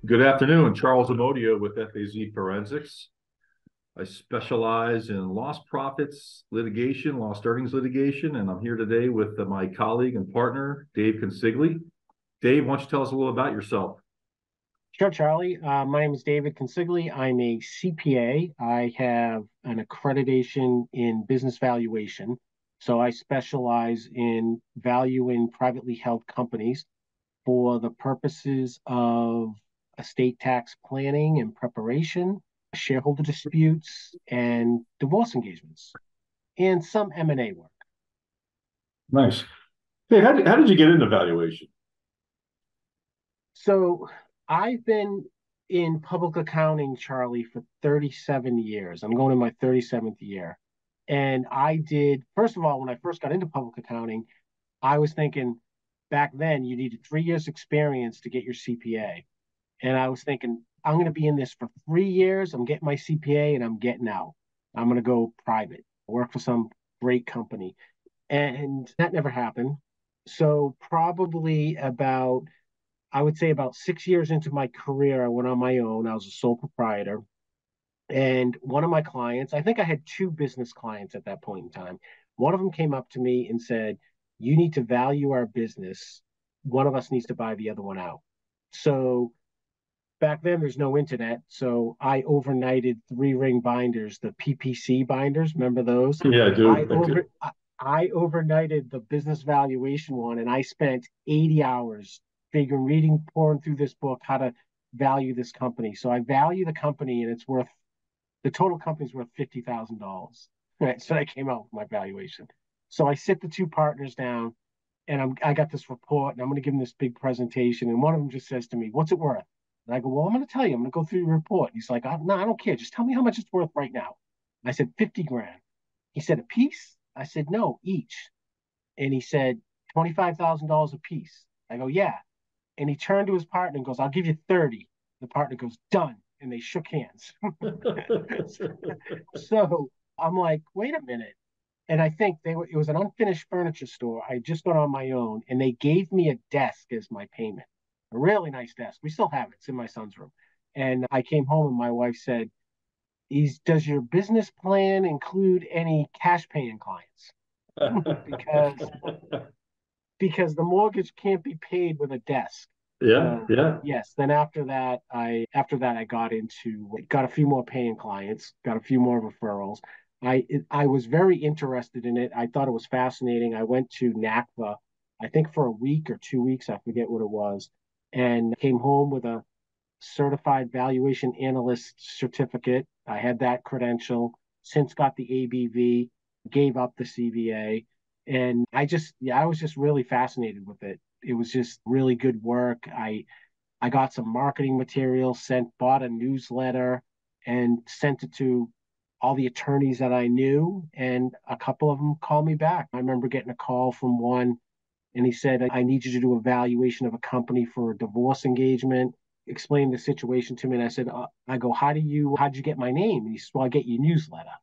Good afternoon, Charles Amodio with FAZ Forensics. I specialize in lost profits litigation, lost earnings litigation, and I'm here today with my colleague and partner, Dave Consigli. Dave, why don't you tell us a little about yourself? Sure, Charlie. My name is David Consigli. I'm a CPA. I have an accreditation in business valuation. So I specialize in valuing privately held companies for the purposes of estate tax planning and preparation, shareholder disputes, and divorce engagements, and some M&A work. Nice. Hey, how did you get into valuation? So I've been in public accounting, Charlie, for 37 years. I'm going in my 37th year. And I did, first of all, when I first got into public accounting, I was thinking back then you needed 3 years experience to get your CPA. And I was thinking, I'm going to be in this for 3 years. I'm getting my CPA and I'm getting out. I'm going to go private, work for some great company. And that never happened. So probably about I would say about 6 years into my career, I went on my own. I was a sole proprietor. And one of my clients, I think I had two business clients at that point in time. One of them came up to me and said, "You need to value our business. One of us needs to buy the other one out." So back then, there's no internet. So I overnighted three-ring binders, the PPC binders. Remember those? Yeah, I I do. I do. over I overnighted the business valuation one, and I spent 80 hours figuring, reading, pouring through this book, how to value this company. So I value the company, and the total company's worth $50,000. Right. So I came out with my valuation. So I sit the two partners down, and I got this report, and I'm going to give them this big presentation. And one of them just says to me, "What's it worth?" And I go, "Well, I'm going to tell you. I'm going to go through your report." And he's like, "No, I don't care. Just tell me how much it's worth right now." I said, 50 grand. He said, "A piece?" I said, "No, each." And he said, $25,000 a piece. I go, "Yeah." And he turned to his partner and goes, "I'll give you 30." The partner goes, "Done." And they shook hands. So I'm like, wait a minute. And I think it was an unfinished furniture store. I just got on my own, and they gave me a desk as my payment, a really nice desk. We still have it. It's in my son's room. And I came home, and my wife said, does your business plan include any cash paying clients?" because because the mortgage can't be paid with a desk. Yeah, So yeah. yes, then after that I got a few more paying clients, got a few more referrals. I was very interested in it. I thought it was fascinating. I went to NACVA, I think for a week or 2 weeks, I forget what it was, and came home with a certified valuation analyst certificate. I had that credential, since got the ABV, gave up the CVA. And yeah, I was just really fascinated with it. It was just really good work. I got some marketing material, bought a newsletter and sent it to all the attorneys that I knew. And a couple of them called me back. I remember getting a call from one, and he said, "I need you to do a valuation of a company for a divorce engagement." Explained the situation to me, and I said, "I go, how'd you get my name?" And he said, "Well, I get your newsletter."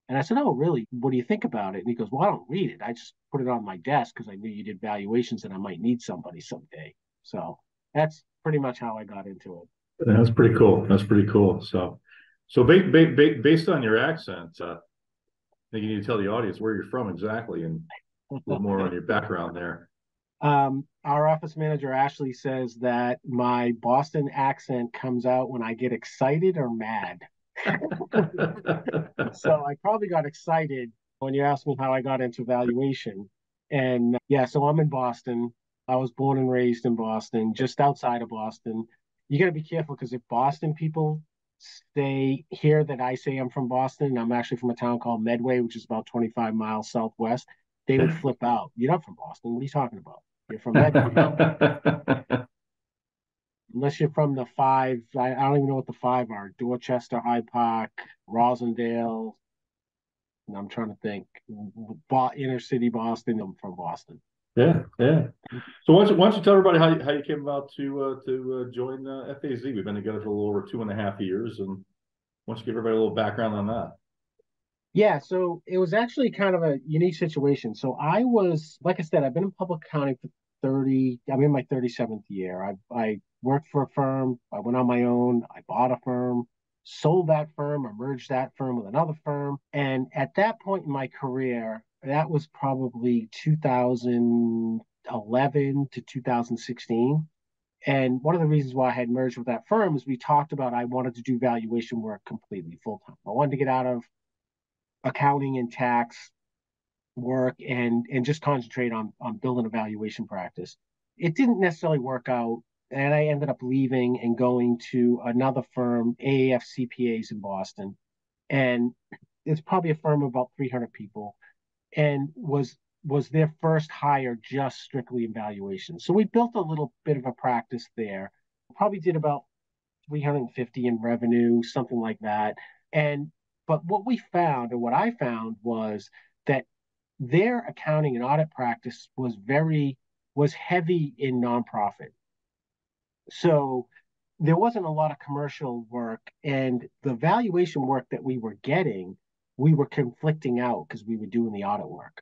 And I said, "Oh, really? What do you think about it?" And he goes, "Well, I don't read it. I just put it on my desk because I knew you did valuations and I might need somebody someday." So that's pretty much how I got into That's pretty cool. That's pretty cool. So based on your accent, I think you need to tell the audience where you're from exactly and a little more on it. your background there. Our office manager, Ashley, says that my Boston accent comes out when I get excited or mad. So I probably got excited when you asked me how I got into valuation. And yeah, so I'm in Boston. I was born and raised in Boston, just outside of Boston. You got to be careful because if Boston people hear that I say I'm from Boston, I'm actually from a town called Medway, which is about 25 miles southwest, they would flip out. "You're not from Boston. What are you talking about? You're from Medway." Unless you're from the five, I don't even know what the five are: Dorchester, Hyde Park, Rosendale. And I'm trying to think. Inner city Boston. I'm from Boston. Yeah, yeah. So why don't you tell everybody how you came about to join FAZ? We've been together for a little over 2.5 years, and why don't you give everybody a little background on that? Yeah, so it was actually kind of a unique situation. So I was, like I said, I've been in public accounting for I'm in my 37th year. I worked for a firm. I went on my own. I bought a firm, sold that firm, or merged that firm with another firm. And at that point in my career, that was probably 2011 to 2016. And one of the reasons why I had merged with that firm is we talked about I wanted to do valuation work completely full time. I wanted to get out of accounting and tax work and just concentrate on building a valuation practice. It didn't necessarily work out, and I ended up leaving and going to another firm, AAF CPAs in Boston, and it's probably a firm of about 300 people, and was their first hire just strictly in valuation. So we built a little bit of a practice there. Probably did about 350 in revenue, something like that. And but what we found, and what I found, was that their accounting and audit practice was heavy in nonprofit. So there wasn't a lot of commercial work, and the valuation work that we were getting, we were conflicting out because we were doing the audit work.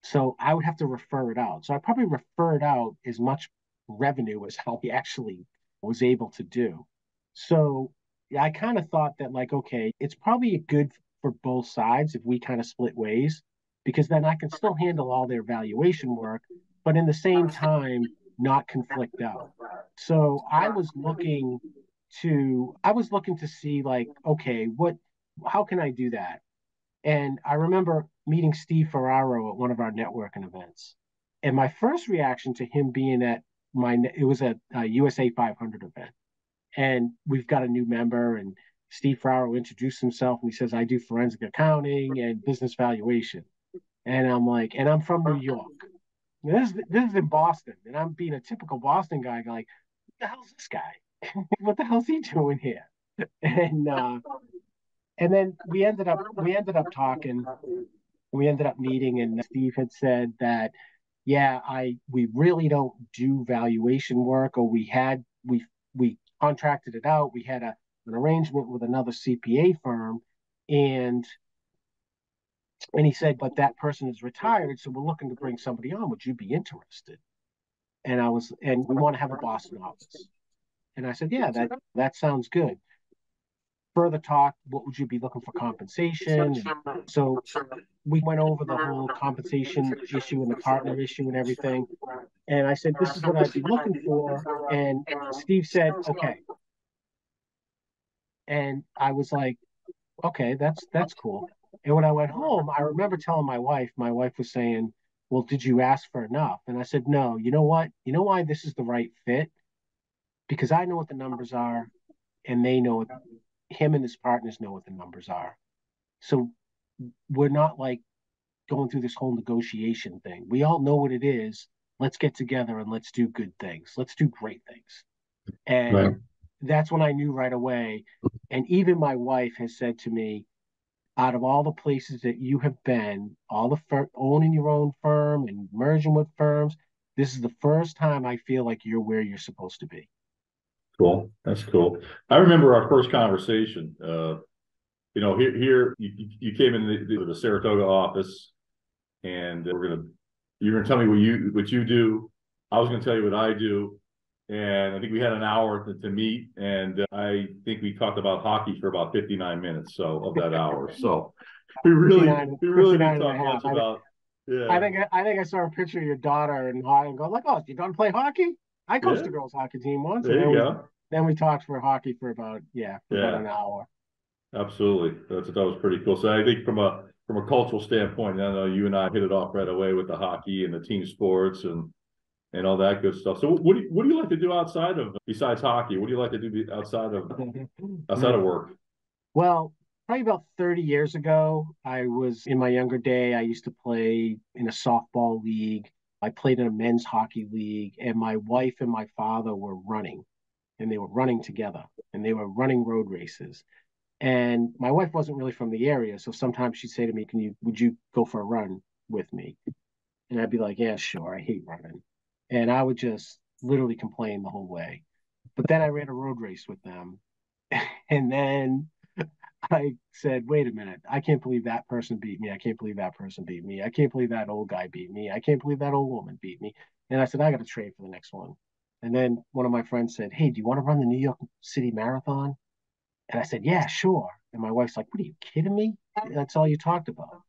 So I would have to refer it out. So I probably referred out as much revenue as how he actually was able to do. So yeah, I kind of thought that, like, okay, it's probably good for both sides if we kind of split ways, because then I can still handle all their valuation work, but in the same time, not conflict out. So I was looking to see, like, okay, how can I do that? And I remember meeting Steve Ferraro at one of our networking events. And my first reaction to him being it was a USA 500 event. And we've got a new member, and Steve Ferraro introduced himself, and he says, I do forensic accounting and business valuation. And I'm like, and I'm from New York. This is in Boston. And I'm being a typical Boston guy, like, what the hell's this guy? What the hell's he doing here? And and then we ended up talking, we ended up meeting, and Steve had said that, yeah, we really don't do valuation work, or we contracted it out. We had an arrangement with another CPA firm, and he said, but that person is retired, so we're looking to bring somebody on. Would you be interested? And we want to have a Boston office. And I said, yeah, that sounds good. Further talk, what would you be looking for compensation? And so we went over the whole compensation issue and the partner issue and everything. And I said, this is what I'd be looking for. And Steve said, okay. And I was like, okay, that's cool. And when I went home, I remember telling my wife was saying, well, did you ask for enough? And I said, no, you know what? You know why this is the right fit? Because I know what the numbers are, and they know him and his partners know what the numbers are. So we're not like going through this whole negotiation thing. We all know what it is. Let's get together and let's do good things. Let's do great things. And right. That's when I knew right away. And even my wife has said to me, out of all the places that you have been, all the owning your own firm and merging with firms, this is the first time I feel like you're where you're supposed to be. Cool. That's cool. I remember our first conversation. Here you came in the Saratoga office, and you're gonna tell me what you do. I was gonna tell you what I do, and I think we had an hour to meet, and I think we talked about hockey for about 59 minutes. So of that hour, so we really didn't talk much about. Yeah. I think I saw a picture of your daughter and go like, oh, you don't play hockey? I coached the girls' hockey team once. There you go. Then we talked for hockey for about an hour. Absolutely. That was pretty cool. So I think from a cultural standpoint, I know you and I hit it off right away with the hockey and the team sports and all that good stuff. So what do you like to do besides hockey? What do you like to do outside of work? Well, probably about 30 years ago, in my younger day, I used to play in a softball league. I played in a men's hockey league, and my wife and my father were running, and they were running together, and they were running road races. And my wife wasn't really from the area, so sometimes she'd say to me, would you go for a run with me? And I'd be like, yeah, sure, I hate running. And I would just literally complain the whole way. But then I ran a road race with them. And then I said, wait a minute, I can't believe that person beat me. I can't believe that person beat me. I can't believe that old guy beat me. I can't believe that old woman beat me. And I said, I got to trade for the next one. And then one of my friends said, hey, do you want to run the New York City Marathon? And I said, yeah, sure. And my wife's like, what are you kidding me? That's all you talked about.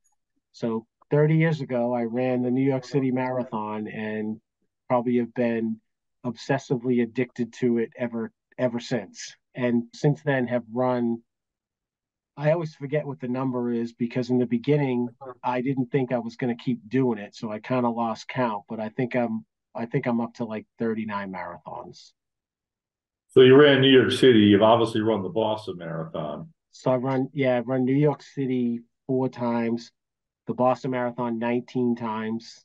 So 30 years ago, I ran the New York City Marathon and probably have been obsessively addicted to it ever since. And since then have run, I always forget what the number is because in the beginning I didn't think I was going to keep doing it, so I kind of lost count, but I think I'm up to like 39 marathons. So you ran New York City. You've obviously run the Boston Marathon. So I've run New York City 4 times, the Boston Marathon 19 times,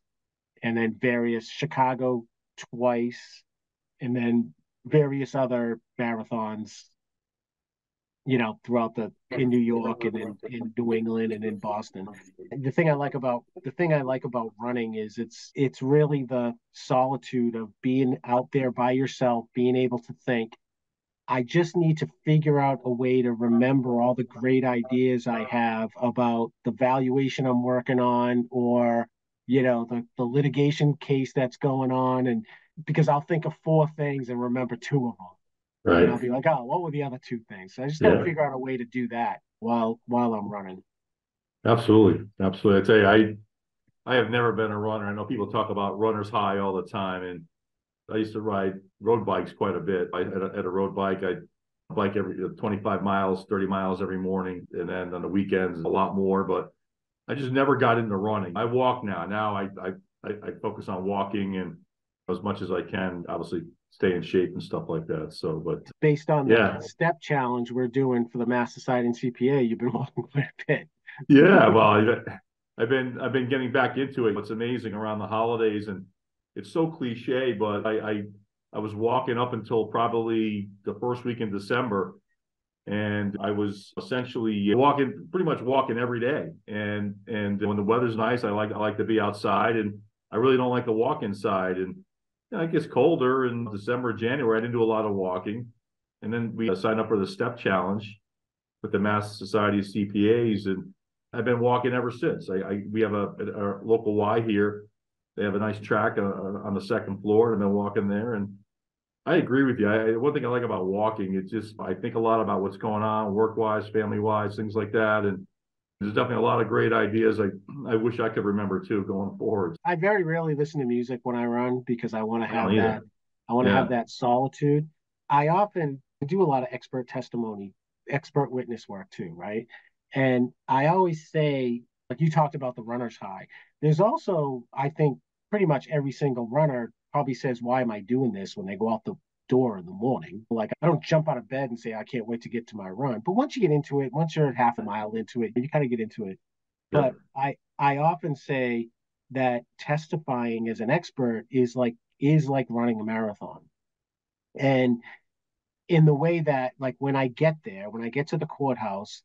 and then various Chicago twice, and then various other marathons, throughout in New York and in New England and in Boston. The thing I like about running is it's really the solitude of being out there by yourself, being able to think. I just need to figure out a way to remember all the great ideas I have about the valuation I'm working on or, the litigation case that's going on. And because I'll think of 4 things and remember 2 of them. And I'll Right. be like, oh, what were the other 2 things? So I just got to Yeah. figure out a way to do that while I'm running. Absolutely. Absolutely. I tell you, I have never been a runner. I know people talk about runner's high all the time, and I used to ride road bikes quite a bit. At a road bike, I bike every 25 miles, 30 miles every morning, and then on the weekends a lot more. But I just never got into running. I walk now. I focus on walking and as much as I can, obviously stay in shape and stuff like that. So, but Based on the yeah, step challenge we're doing for the Mass Society and CPA, you've been walking quite a bit. yeah. Well, I've been getting back into it. It's amazing around the holidays, and it's so cliche, but I was walking up until probably the first week in December, and I was essentially walking, pretty much walking every day. And when the weather's nice, I like to be outside, and I really don't like to walk inside. And it gets colder in December, January. I didn't do a lot of walking, and then we signed up for the step challenge with the Mass Society of CPAs, and I've been walking ever since. We have a local Y here. They have a nice track on the second floor, and I've been walking there. And I agree with you. One thing I like about walking, it's just I think a lot about what's going on, work wise, family wise, things like that. And there's definitely a lot of great ideas. I wish I could remember too going forward. I very rarely listen to music when I run because I want to I don't have that. either. I want to have Yeah. that solitude. I often do a lot of expert testimony, expert witness work too, right? And I always say, like you talked about the runner's high. There's also, I think, pretty much every single runner probably says, "Why am I doing this?" when they go out the door in the morning. Like I don't jump out of bed and say, "I can't wait to get to my run." But once you get into it, once you're half a mile into it, you kind of get into it. But Yep. I often say that testifying as an expert is like running a marathon. And in the way that like when I get there, when I get to the courthouse,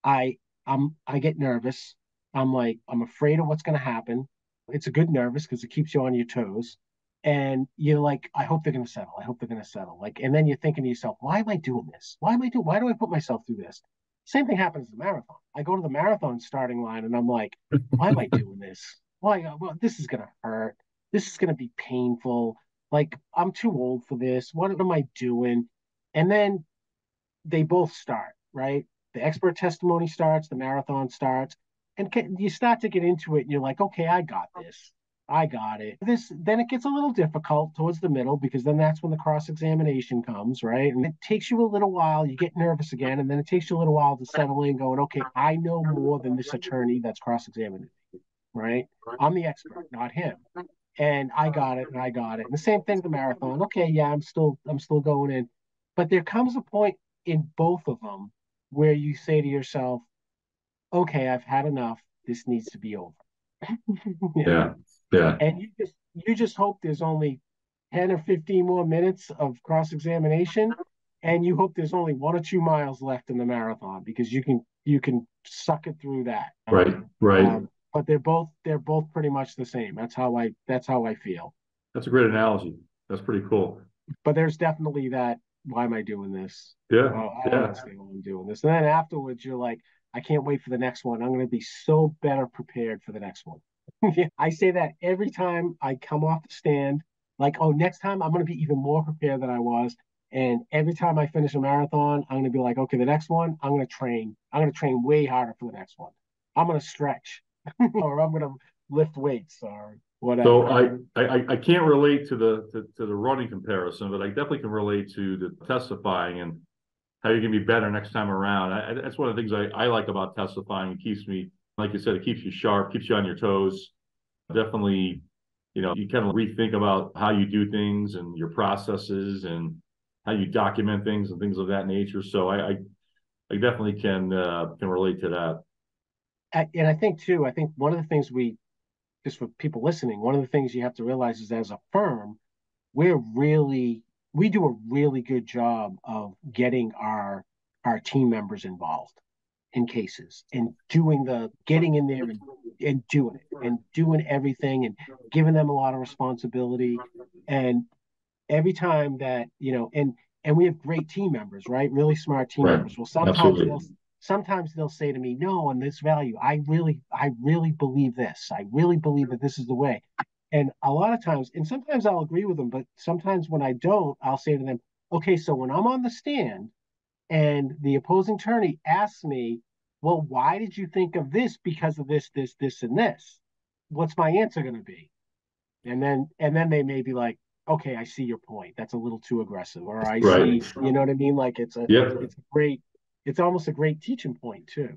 I I get nervous. I'm afraid of what's going to happen. It's a good nervous because it keeps you on your toes. And you're like, I hope they're going to settle. I hope they're going to settle. Like, and then you're thinking to yourself, why am I doing this? Why do I put myself through this? Same thing happens in the marathon. I go to the marathon starting line and I'm like, why am I doing this? Why? Well, this is going to hurt. This is going to be painful. Like, I'm too old for this. What am I doing? And then they both start, right? The expert testimony starts, the marathon starts, and you start to get into it, and you're like, okay, I got this. I got it. This then it gets a little difficult towards the middle because then that's when the cross examination comes, right? And it takes you a little while. You get nervous again, and then it takes you a little while to settle in, going, okay, I know more than this attorney that's cross examining, right? I'm the expert, not him. And I got it, and I got it. And the same thing, the marathon. Okay, yeah, I'm still going in. But there comes a point in both of them where you say to yourself, okay, I've had enough. This needs to be over. you know? Yeah. Yeah. And you just hope there's only 10 or 15 more minutes of cross-examination, and you hope there's only 1 or 2 miles left in the marathon because you can suck it through that. Right. Right. But they're both pretty much the same. That's how I feel. That's a great analogy. That's pretty cool. But there's definitely that. Why am I doing this? Yeah. Well, I don't Yeah. understand why I'm doing this. And then afterwards, you're like, I can't wait for the next one. I'm going to be so better prepared for the next one. I say that every time I come off the stand. Like, oh, next time I'm going to be even more prepared than I was. And every time I finish a marathon, I'm going to be like, okay, the next one, I'm going to train. I'm going to train way harder for the next one. I'm going to stretch or I'm going to lift weights or So whatever. I can't relate to the running comparison, but I definitely can relate to the testifying and how you can be better next time around. That's one of the things I like about testifying. It keeps me, like you said, it keeps you sharp, keeps you on your toes. Definitely, you kind of rethink about how you do things and your processes and how you document things and things of that nature. So I definitely can relate to that. And I think too, I think one of the things just for people listening, one of the things you have to realize is as a firm, we're really we do a really good job of getting our team members involved in cases and doing the getting in there and doing it and doing everything and giving them a lot of responsibility. And every time that, and we have great team members, right? Really smart team Right. members. Well, Absolutely. sometimes they'll say to me, no, on this value, I really believe this. I really believe that this is the way. And a lot of times, and sometimes I'll agree with them, but sometimes when I don't, I'll say to them, okay, so when I'm on the stand and the opposing attorney asks me, well, why did you think of this because of this, and this? What's my answer going to be? And then they may be like, okay, I see your point. That's a little too aggressive, or I Right. see, you know what I mean? Like Yep. it's almost a great teaching point too. You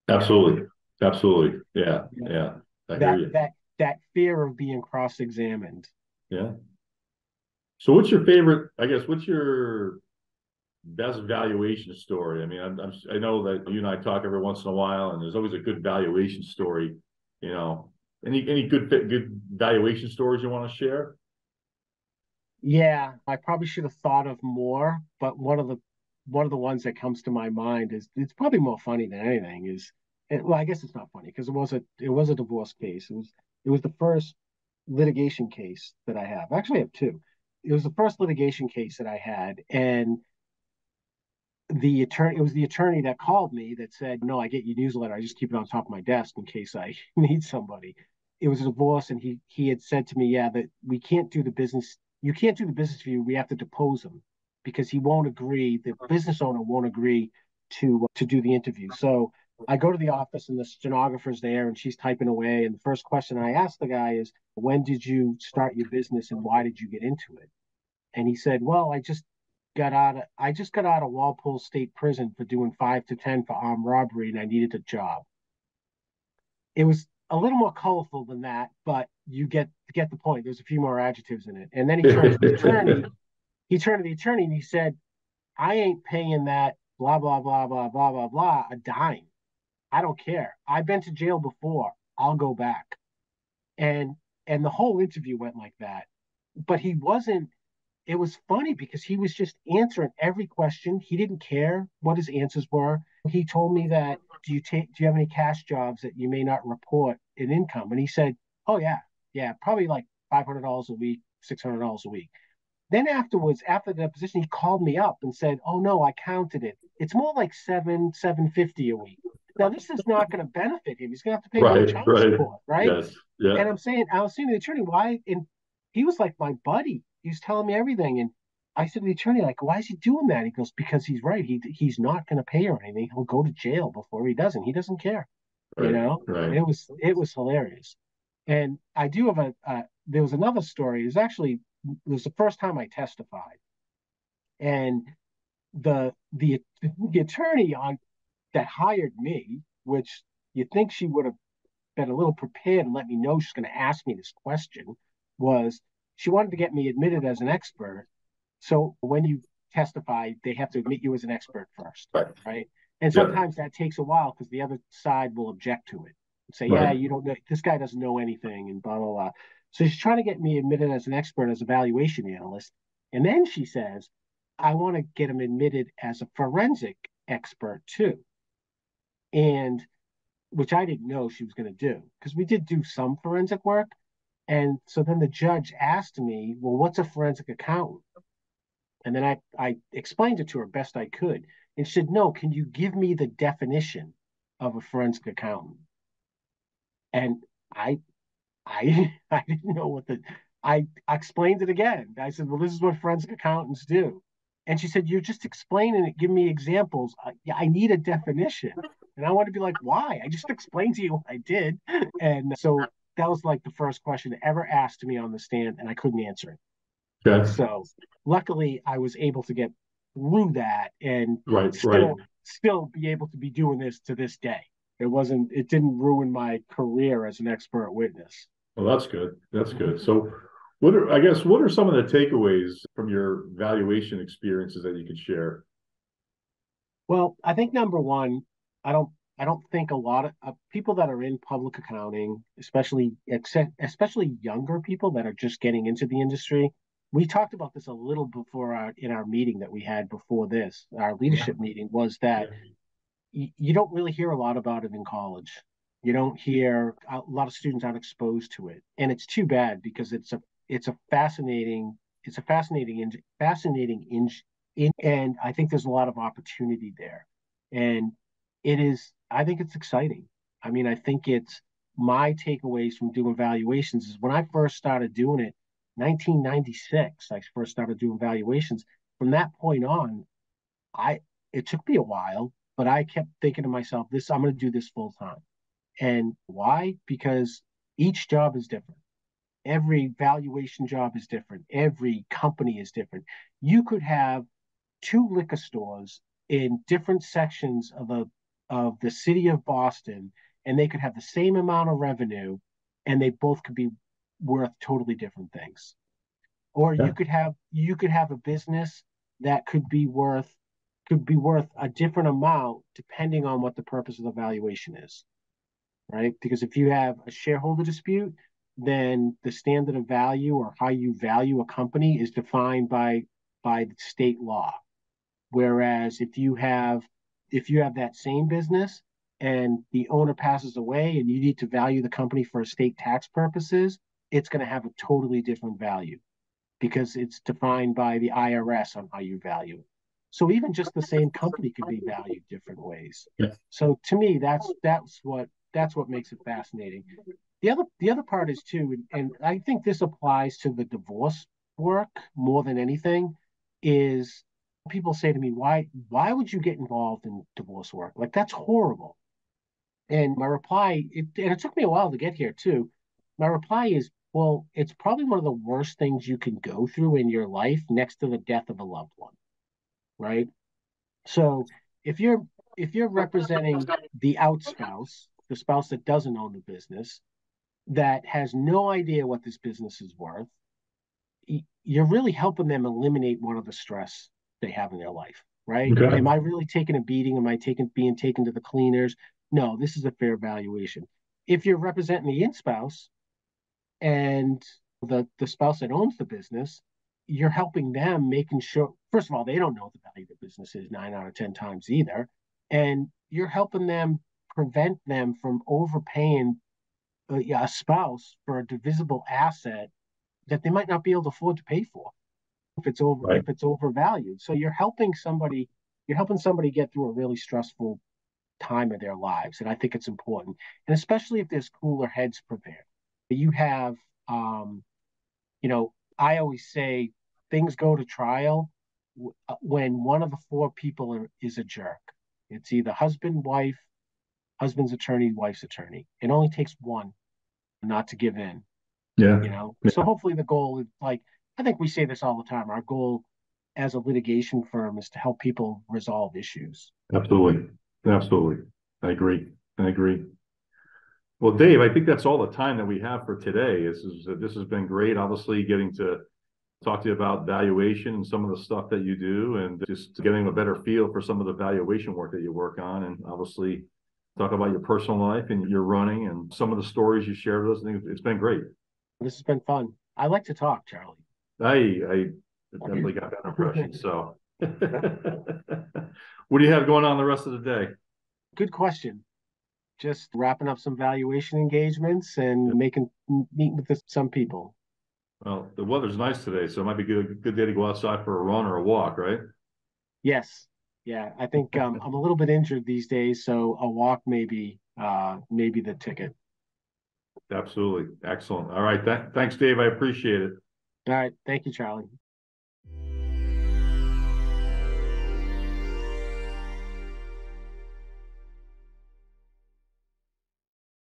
know, Absolutely. Absolutely. Yeah. you know Yeah. I hear that you. that that fear of being cross-examined. Yeah. So what's your favorite, I guess, what's your best valuation story? I mean, I know that you and I talk every once in a while, and there's always a good valuation story. You know, any good valuation stories you want to share? Yeah, I probably should have thought of more, but one of the ones that comes to my mind is it's probably more funny than anything is well, I guess it's not funny because it was a divorce case. It was the first litigation case that I have. Actually, I have two. It was the first litigation case that I had, and it was the attorney that called me that said, no, I get your newsletter. I just keep it on top of my desk in case I need somebody. It was a divorce, and he had said to me, yeah, that we can't do the business. You can't do the business for you. We have to depose him because he won't agree. The business owner won't agree to do the interview. So I go to the office, and the stenographer's there, and she's typing away. And the first question I ask the guy is, when did you start your business, and why did you get into it? And he said, well, I just got out of Walpole State Prison for doing 5 to 10 for armed robbery, and I needed a job. It was a little more colorful than that, but you get the point. There's a few more adjectives in it. And then he turned to the attorney. He turned to the attorney and he said, I ain't paying that blah blah blah blah blah blah blah a dime. I don't care. I've been to jail before. I'll go back. And and the whole interview went like that. But he wasn't it was funny because he was just answering every question. He didn't care what his answers were. He told me that, do you have any cash jobs that you may not report in income? And he said, oh yeah, probably like $500 a week, $600 a week. Then afterwards, after the deposition, he called me up and said, oh no, I counted it. It's more like 750 a week. Now this is not going to benefit him. He's going to have to pay more Right. child Right. support, right? Yes. Yeah. And I was saying to the attorney, why? And he was like my buddy. He was telling me everything. And I said to the attorney, like, why is he doing that? He goes, because he's right. He's not going to pay or anything. He'll go to jail before he doesn't. He doesn't care, you Right. know? And Right. it was hilarious. And I do have there was another story. It was the first time I testified. And the attorney on that hired me, which you think she would have been a little prepared and let me know she's going to ask me this question, was she wanted to get me admitted as an expert. So when you testify, they have to admit you as an expert first, Right. right? And Yeah. sometimes that takes a while because the other side will object to it and say, yeah, Right. you don't know, this guy doesn't know anything and blah, blah, blah. So she's trying to get me admitted as an expert, as a valuation analyst. And then she says, I want to get him admitted as a forensic expert too. And which I didn't know she was going to do because we did do some forensic work. And so then the judge asked me, well, what's a forensic accountant? And then I explained it to her best I could. And she said, no, can you give me the definition of a forensic accountant? And I I I didn't know I explained it again. I said, well, this is what forensic accountants do. And she said, you're just explaining it. Give me examples. Yeah, I need a definition. And I want to be like, why? I just explained to you what I did. And so that was like the first question ever asked to me on the stand, and I couldn't answer it. Okay. So luckily, I was able to get through that and Right, right. still be able to be doing this to this day. It didn't ruin my career as an expert witness. Well, that's good. That's good. So what are some of the takeaways from your valuation experiences that you could share? Well, I think number one, I don't I don't think a lot of people that are in public accounting, especially younger people that are just getting into the industry. We talked about this a little before in our meeting that we had before this, our Yeah. leadership meeting, was that Yeah. you don't really hear a lot about it in college. You don't hear a lot of students aren't exposed to it, and it's too bad because it's a fascinating it's a fascinating and I think there's a lot of opportunity there, and it is I think it's exciting. I mean, I think it's my takeaways from doing valuations is when I first started doing it, 1996. I first started doing valuations. From that point on, I it took me a while, but I kept thinking to myself, this I'm going to do this full time. And why? Because each job is different. Every valuation job is different. Every company is different. You could have two liquor stores in different sections of the city of Boston, and they could have the same amount of revenue, and they both could be worth totally different things. Or Yeah. you could have a business that could be worth a different amount depending on what the purpose of the valuation is, right? Because if you have a shareholder dispute, then the standard of value or how you value a company is defined by state law. Whereas if you have that same business and the owner passes away and you need to value the company for estate tax purposes, it's going to have a totally different value because it's defined by the IRS on how you value it. So even just the same company could be valued different ways. Yeah. So to me, that's what makes it fascinating. The other part is too, and I think this applies to the divorce work more than anything, is people say to me, why would you get involved in divorce work? Like that's horrible. And my reply, and it took me a while to get here too. My reply is, well, it's probably one of the worst things you can go through in your life next to the death of a loved one, right? So if you're if you're representing the outspouse, the spouse that doesn't own the business, that has no idea what this business is worth, you're really helping them eliminate one of the stress they have in their life, right? Am Okay. I really taking a beating? Am I being taken to the cleaners? No, this is a fair valuation. If you're representing the in spouse and the spouse that owns the business, you're helping them making sure, first of all, they don't know what the value of the business is 9 out of 10 times either. And you're helping them prevent them from overpaying a spouse for a divisible asset that they might not be able to afford to pay for Right. if it's overvalued. So you're helping somebody get through a really stressful time of their lives, and I think it's important. And especially if there's cooler heads prepared. You have, um, I always say things go to trial when one of the four people is a jerk. It's either husband, wife, husband's attorney, wife's attorney. It only takes one not to give in. Yeah. So hopefully the goal is like I think we say this all the time. Our goal as a litigation firm is to help people resolve issues. Absolutely. Absolutely. I agree. I agree. Well, Dave, I think that's all the time that we have for today. This has been great. Obviously, getting to talk to you about valuation and some of the stuff that you do, and just getting a better feel for some of the valuation work that you work on, and obviously talk about your personal life and your running and some of the stories you shared with us. I think it's been great. This has been fun. I like to talk, Charlie. I definitely got that impression. So, what do you have going on the rest of the day? Good question. Just wrapping up some valuation engagements and Yeah. meeting with some people. Well, the weather's nice today, so it might be good day to go outside for a run or a walk, right? Yes. Yeah. I think I'm a little bit injured these days, so a walk maybe the ticket. Absolutely. Excellent. All right. Thanks, Dave. I appreciate it. All right. Thank you, Charlie.